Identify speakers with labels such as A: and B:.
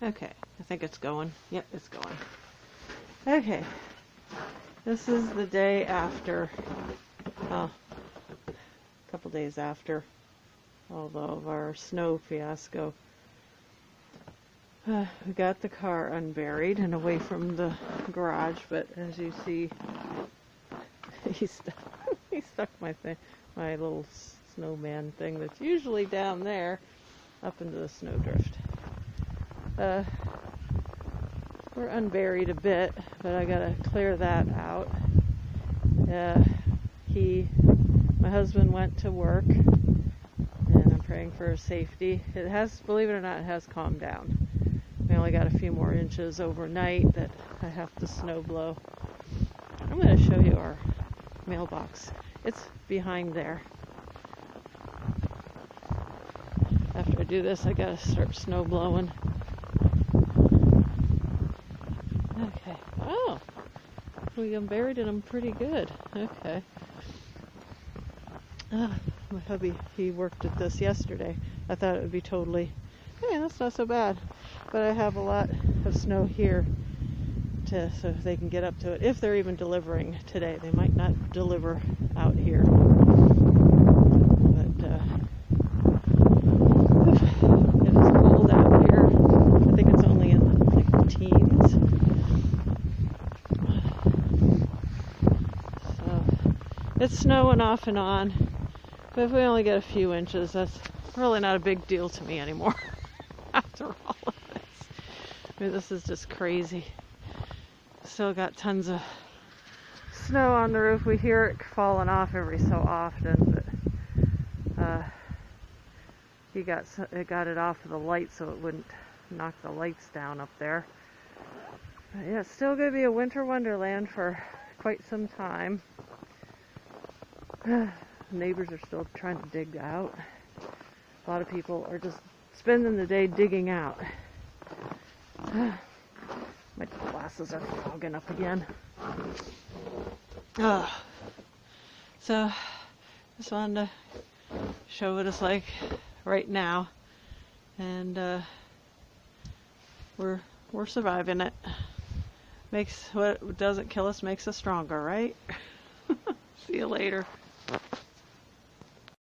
A: Okay, I think it's going. Yep, it's going. Okay, this is the day after, a couple days after all of our snow fiasco. We got the car unburied and away from the garage, but as you see, he stuck my little snowman thing that's usually down there up into the snowdrift. We're unburied a bit, but I gotta clear that out. My husband went to work, and I'm praying for his safety. It has, believe it or not, it has calmed down. We only got a few more inches overnight that I have to snow blow. I'm going to show you our mailbox. It's behind there. After I do this, I gotta start snow blowing. Okay. Oh, we buried in them pretty good. Okay. My hubby, he worked at this yesterday. I thought it would be totally, hey, that's not so bad. But I have a lot of snow here so they can get up to it. If they're even delivering today, they might not deliver out here. But it is cold out here. I think it's only in like the teens. So it's snowing off and on. But if we only get a few inches, that's really not a big deal to me anymore. After all of this. I mean, this is just crazy. Still got tons of snow on the roof. We hear it falling off every so often, but he got it off of the light so it wouldn't knock the lights down up there. But yeah, it's still going to be a winter wonderland for quite some time. Neighbors are still trying to dig out. A lot of people are just spending the day digging out. My glasses are fogging up again. So, just wanted to show what it's like right now, and we're surviving it. Makes what doesn't kill us makes us stronger, right? See you later.